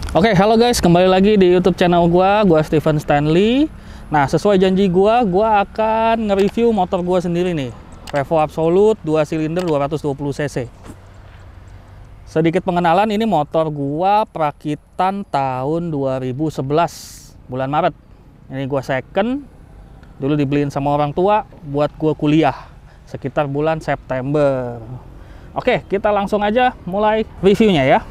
Oke, halo guys, kembali lagi di YouTube channel gua Steven Stanley. Nah, sesuai janji gua akan nge-review motor gua sendiri nih. Revo Absolute 2 silinder 220 cc. Sedikit pengenalan, ini motor gua perakitan tahun 2011 bulan Maret. Ini gua second, dulu dibeliin sama orang tua buat gua kuliah sekitar bulan September. Oke, kita langsung aja mulai reviewnya ya.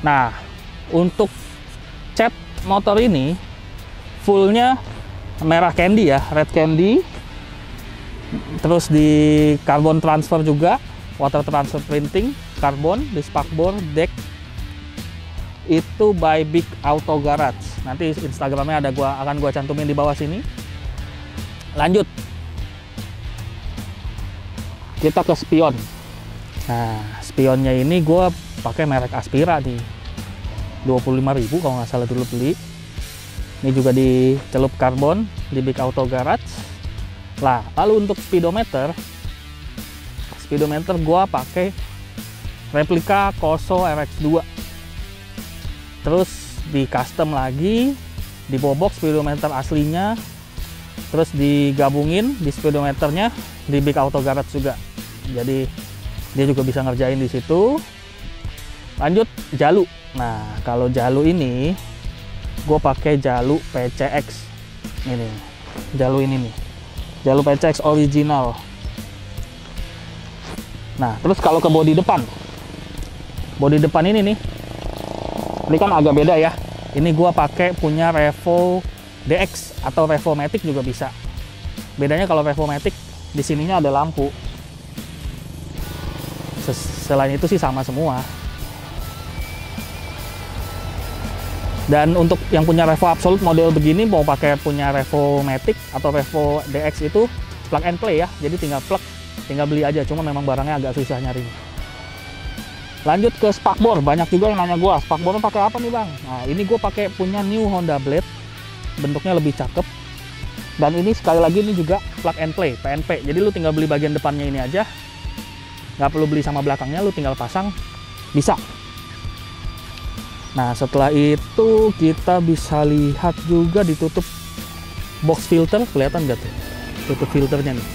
Nah, untuk cat motor ini fullnya merah candy ya, red candy. Terus di carbon transfer juga, water transfer printing, carbon di spakbor, deck itu by Big Auto Garage. Nanti Instagramnya akan gua cantumin di bawah sini. Lanjut, kita ke spion. Nah, spionnya ini gua pakai merek Aspira nih, 25.000 kalau nggak salah dulu beli. Ini juga dicelup karbon di Big Auto Garage. Lah, lalu untuk speedometer gua pakai replika Corso RX2. Terus di custom lagi, dibobok speedometer aslinya, terus digabungin di speedometernya di Big Auto Garage juga. Jadi dia juga bisa ngerjain di situ. Lanjut, jalu. Nah, kalau jalu ini gue pakai jalu PCX. Ini jalu ini nih, jalu PCX original. Nah, terus kalau ke bodi depan ini nih, ini kan agak beda ya. Ini gue pakai punya Revo DX atau Revo Matic juga bisa. Bedanya kalau Revo Matic di sininya ada lampu. Selain itu sih sama semua. Dan untuk yang punya Revo Absolute model begini, mau pakai punya Revo Matic atau Revo DX itu plug and play ya. Jadi tinggal plug, tinggal beli aja. Cuma memang barangnya agak susah nyari. Lanjut ke spakbor. Banyak juga yang nanya gua, spakbornya pakai apa nih bang? Nah, ini gua pakai punya New Honda Blade. Bentuknya lebih cakep. Dan ini sekali lagi ini juga plug and play, PNP. Jadi lu tinggal beli bagian depannya ini aja. Nggak perlu beli sama belakangnya, lu tinggal pasang, bisa. Nah, setelah itu kita bisa lihat juga ditutup box filter, kelihatan nggak tuh? Tutup filternya nih.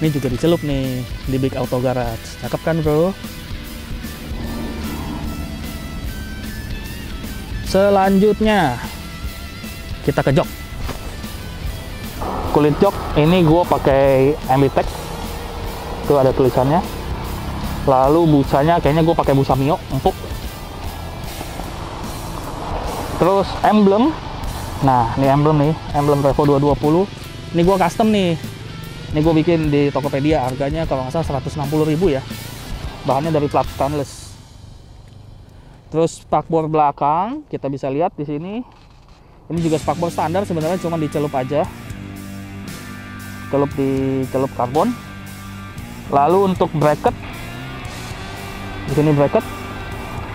Ini juga dicelup nih di Big Auto Garage. Cakep kan bro? Selanjutnya kita ke jok. Kulit jok ini gue pakai Ambitech. Itu ada tulisannya. Lalu busanya kayaknya gue pakai busa Mio, empuk. Terus emblem, nah ini emblem Revo 220. Ini gue custom nih. Ini gue bikin di Tokopedia, harganya kalau nggak salah 160.000 ya. Bahannya dari plat stainless. Terus spakbor belakang kita bisa lihat di sini. Ini juga spakbor standar sebenarnya, cuma dicelup aja. Dicelup karbon. Lalu untuk bracket, di sini bracket.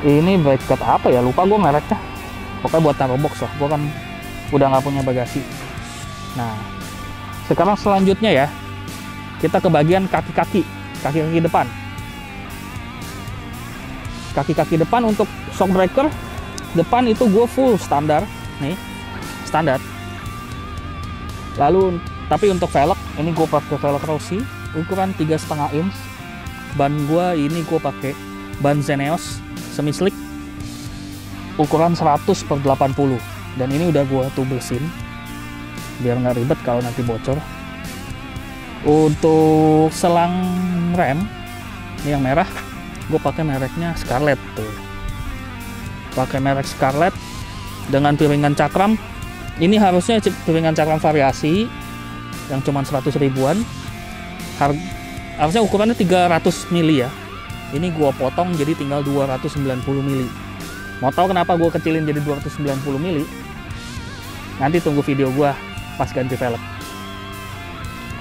Ini bracket apa ya? Lupa gue mereknya. Pokoknya buat taruh box lah, gue kan udah nggak punya bagasi. Nah, sekarang selanjutnya ya, kita ke bagian kaki-kaki depan. Kaki-kaki depan untuk shock breaker depan itu gue full standar, nih, standar. Lalu, tapi untuk velg, ini gue pakai velg Rossi, ukuran 3,5 inch. Ban gue ini gue pakai ban Zeneos semi slick, ukuran 100/80, dan ini udah gua tubelsin biar nggak ribet kalau nanti bocor. Untuk selang rem ini yang merah, gue pakai mereknya Scarlett tuh. Pakai merek Scarlett dengan piringan cakram. Ini harusnya piringan cakram variasi yang cuma 100 ribuan. Harusnya ukurannya 300 mili ya. ini gue potong jadi tinggal 290 mili. Mau tahu kenapa gue kecilin jadi 290 mili? Nanti tunggu video gue pas ganti velg.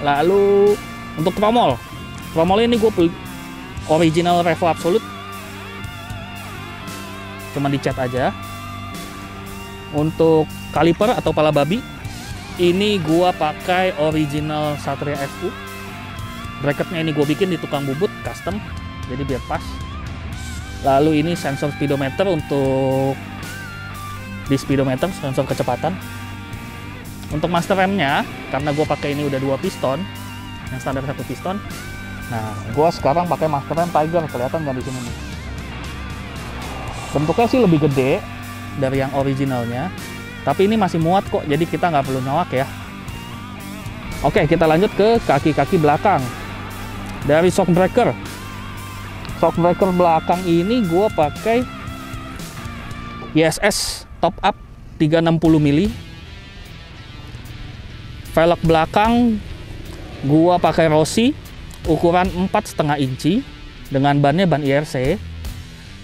Lalu untuk tromol ini gue original Revo Absolute, cuma dicat aja. Untuk kaliper atau pala babi, ini gue pakai original Satria FU. Bracketnya ini gue bikin di tukang bubut custom, jadi biar pas. Lalu ini sensor speedometer untuk di speedometer, sensor kecepatan. Untuk master remnya, karena gue pakai ini udah 2 piston, yang standar 1 piston. Nah, gue sekarang pakai master rem Tiger, kelihatan nggak di sini nih? Bentuknya sih lebih gede dari yang originalnya, tapi ini masih muat kok, jadi kita nggak perlu nyawak ya. Oke, kita lanjut ke kaki-kaki belakang. Dari shock breaker belakang ini gue pakai ISS top up 360 mili. Velg belakang gue pakai Rossi ukuran 4,5 inci dengan bannya ban IRC.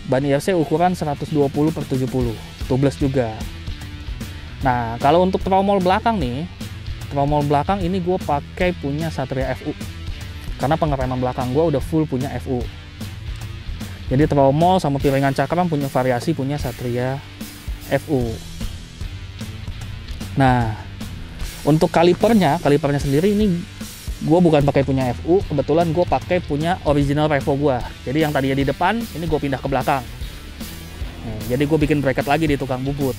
Ban IRC ukuran 120/70, tubeless juga. Nah, kalau untuk tromol belakang nih, tromol belakang ini gue pakai punya Satria FU. Karena pengereman belakang gue udah full punya FU. Jadi tromol sama piringan cakram punya variasi punya Satria FU. Nah, untuk kalipernya sendiri ini gue bukan pakai punya FU, kebetulan gue pakai punya original Revo gue. Jadi yang tadinya di depan, ini gue pindah ke belakang. Nih, jadi gue bikin bracket lagi di tukang bubut.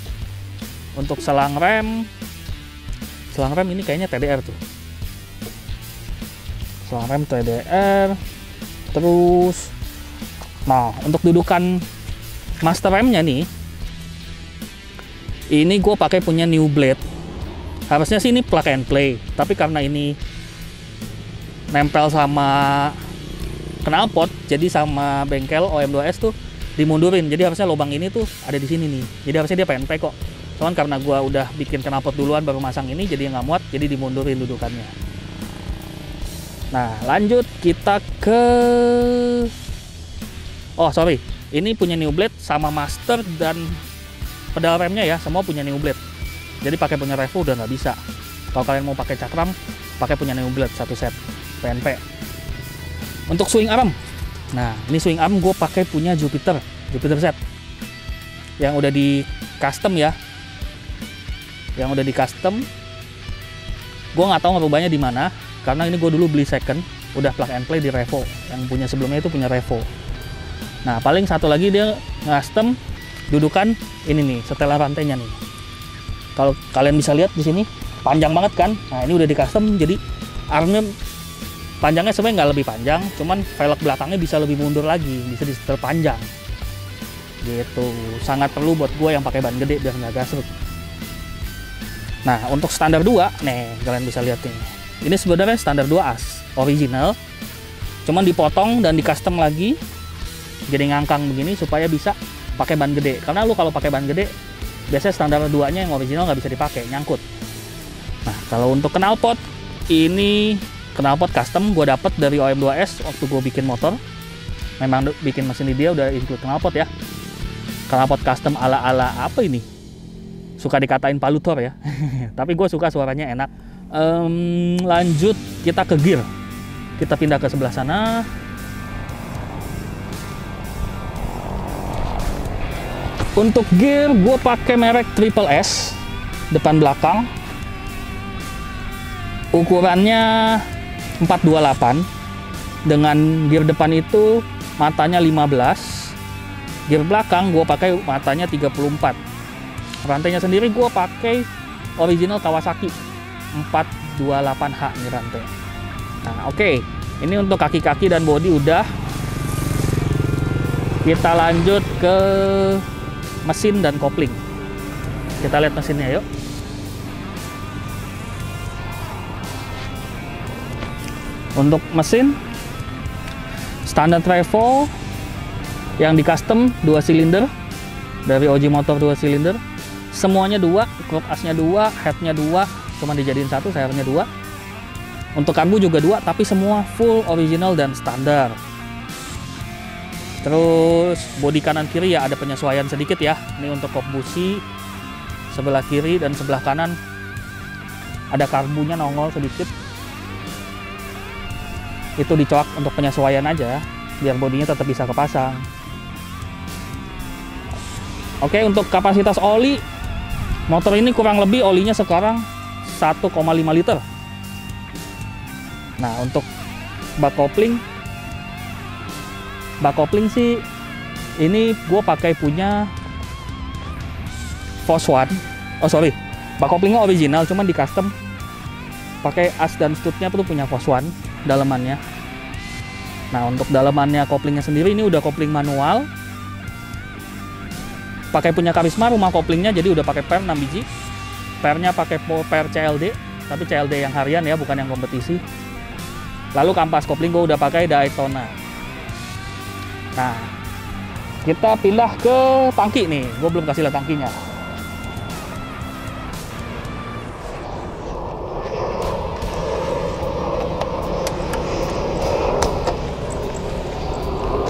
Untuk selang rem ini kayaknya TDR tuh. Selang rem TDR. Terus, nah untuk dudukan master remnya nih, ini gue pakai punya New Blade. Harusnya sih ini plug and play, tapi karena ini nempel sama knalpot, jadi sama bengkel OM2S tuh dimundurin. Jadi harusnya lubang ini tuh ada di sini nih. Jadi harusnya dia PNP kok. Cuman karena gua udah bikin knalpot duluan baru masang ini, jadi nggak muat, jadi dimundurin dudukannya. Nah, lanjut kita ke ini punya New Blade sama master dan pedal remnya ya, semua punya New Blade. Jadi pakai punya Revo udah nggak bisa. Kalau kalian mau pakai cakram, pakai punya New Blade satu set PNP. Untuk swing arm, nah ini swing arm gue pakai punya Jupiter set yang udah di custom ya, yang udah di custom. Gue nggak tahu ngerubahnya di mana, karena ini gue dulu beli second, udah plug and play di Revo. Yang punya sebelumnya itu punya Revo. Nah, paling satu lagi dia custom dudukan ini nih, setelan rantainya nih. Kalau kalian bisa lihat di sini panjang banget kan. Nah, ini udah di custom, jadi armnya panjangnya sebenarnya nggak lebih panjang, cuman velg belakangnya bisa lebih mundur lagi, bisa disetel panjang. Gitu, sangat perlu buat gue yang pakai ban gede biar nggak gasruk. Nah, untuk standar 2, nih kalian bisa lihat nih. Ini sebenarnya standar 2 as, original. Cuman dipotong dan di custom lagi, jadi ngangkang begini supaya bisa pakai ban gede. Karena lu kalau pakai ban gede, biasanya standar 2-nya yang original nggak bisa dipakai, nyangkut. Nah, kalau untuk knalpot, ini knalpot custom gue dapet dari OM2S waktu gue bikin motor. Memang bikin mesin di dia udah include knalpot ya. Knalpot custom ala-ala apa ini? Suka dikatain palutor ya. Tapi gue suka suaranya enak. Lanjut kita ke gear. Kita pindah ke sebelah sana. Untuk gear gue pakai merek Triple S depan belakang. Ukurannya 428 dengan gear depan itu matanya 15. Gear belakang gue pakai matanya 34. Rantainya sendiri gue pakai original Kawasaki 428H nih rantai. Nah, oke. Ini untuk kaki-kaki dan bodi udah. Kita lanjut ke mesin dan kopling. Kita lihat mesinnya yuk. Untuk mesin standar Revo yang di custom 2 silinder dari OG Motor 2 silinder, semuanya 2, crop asnya 2, headnya 2, cuma dijadiin 1, sayapnya 2. Untuk karbu juga 2, tapi semua full original dan standar. Terus bodi kanan kiri ya ada penyesuaian sedikit ya. Ini untuk kop busi sebelah kiri dan sebelah kanan ada karbunya nongol sedikit. Itu dicoak untuk penyesuaian aja biar bodinya tetap bisa kepasang. Oke, untuk kapasitas oli motor ini kurang lebih olinya sekarang 1,5 liter. Nah, untuk bak kopling sih ini gue pakai punya Fos One. Oh sorry, bak koplingnya original, cuman di custom pakai as dan stutnya tuh punya Fos One dalemannya. Nah, untuk dalemannya koplingnya sendiri ini udah kopling manual. Pakai punya Karisma rumah koplingnya, jadi udah pakai per 6 biji. Pernya pakai per CLD, tapi CLD yang harian ya, bukan yang kompetisi. Lalu kampas kopling gue udah pakai Daytona. Nah, kita pindah ke tangki nih. Gue belum kasih lihat tangkinya.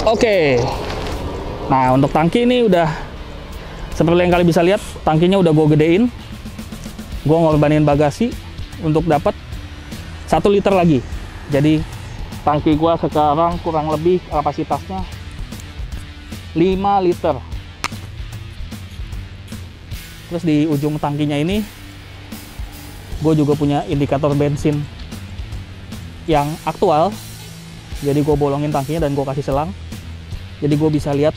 Oke. Nah, untuk tangki ini udah seperti yang kalian bisa lihat, tangkinya udah gue gedein. Gue ngorbanin bagasi untuk dapat 1 liter lagi. Jadi tangki gue sekarang kurang lebih kapasitasnya 5 liter. Terus di ujung tangkinya ini gue juga punya indikator bensin yang aktual. Jadi gue bolongin tangkinya dan gue kasih selang. Jadi gue bisa lihat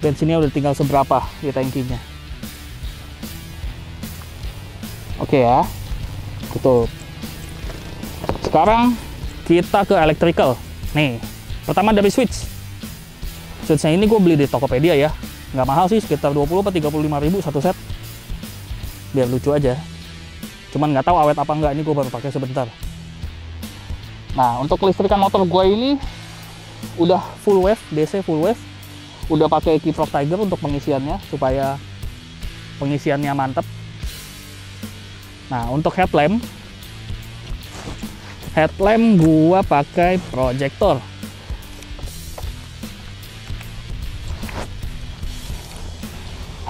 bensinnya udah tinggal seberapa di tangkinya. Oke ya, tutup. Sekarang kita ke electrical. Nih, pertama dari switch. Switchnya ini gue beli di Tokopedia ya. Nggak mahal sih, sekitar 20-35 ribu satu set. Biar lucu aja. Cuman nggak tahu awet apa nggak, ini gue baru pakai sebentar. Nah, untuk kelistrikan motor gue ini udah full wave, DC full wave. Udah pakai Kiprok Tiger untuk pengisiannya supaya pengisiannya mantap. Nah, untuk headlamp gua pakai proyektor.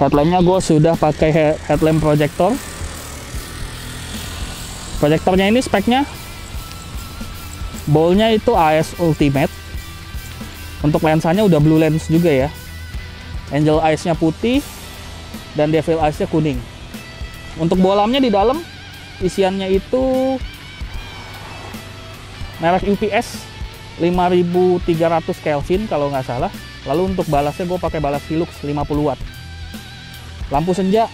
Headlampnya gua sudah pakai headlamp proyektor. Proyektornya ini speknya ballnya itu AS Ultimate. Untuk lensanya udah blue lens juga ya. Angel eyes-nya putih dan devil eyes-nya kuning. Untuk bolamnya di dalam isiannya itu merek UPS 5300 Kelvin kalau nggak salah. Lalu untuk balasnya gue pakai balas Hilux 50 watt. Lampu senja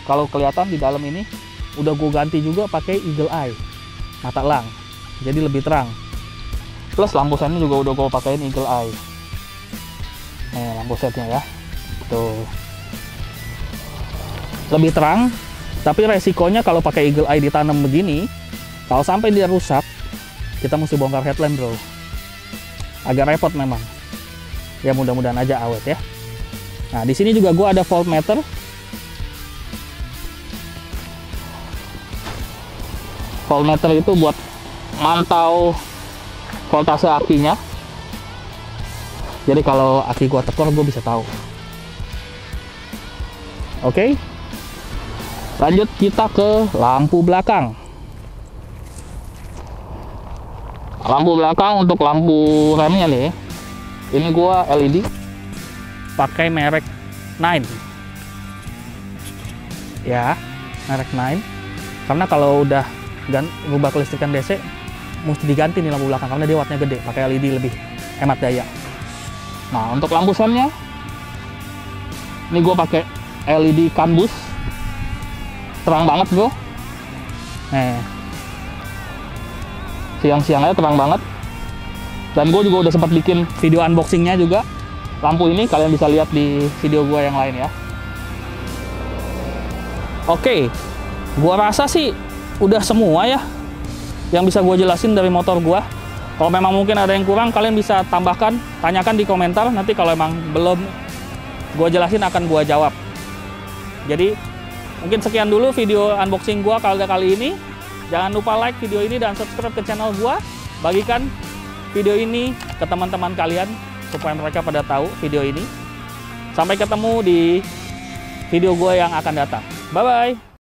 kalau kelihatan di dalam ini udah gue ganti juga pakai Eagle Eye mata elang, jadi lebih terang. Plus lampu setnya juga udah gue pakein Eagle Eye. Nih lampu setnya ya, tuh lebih terang. Tapi resikonya kalau pakai Eagle Eye ditanam begini, kalau sampai dia rusak, kita mesti bongkar headlamp bro. Agak repot memang. Ya mudah-mudahan aja awet ya. Nah di sini juga gue ada voltmeter. Voltmeter itu buat mantau voltase akinya. Jadi kalau aki gue tekor, gue bisa tahu. Oke. Lanjut kita ke lampu belakang. Lampu belakang untuk lampu remnya nih, ini gua LED pakai merek Nine ya, merek Nine, karena kalau udah rubah kelistrikan DC mesti diganti nih lampu belakang karena dia wattnya gede, pakai LED lebih hemat daya. Nah untuk lampu sennya ini gua pakai LED CAN bus, terang banget bro. Nih siang-siangnya terang banget. Dan gue juga udah sempat bikin video unboxingnya juga lampu ini, kalian bisa lihat di video gue yang lain ya. Oke, gue rasa sih udah semua ya yang bisa gue jelasin dari motor gue. Kalau memang mungkin ada yang kurang, kalian bisa tambahkan, tanyakan di komentar. Nanti kalau emang belum gue jelasin akan gue jawab. Jadi mungkin sekian dulu video unboxing gue kali ini. Jangan lupa like video ini dan subscribe ke channel gua. Bagikan video ini ke teman-teman kalian supaya mereka pada tahu video ini. Sampai ketemu di video gue yang akan datang. Bye-bye.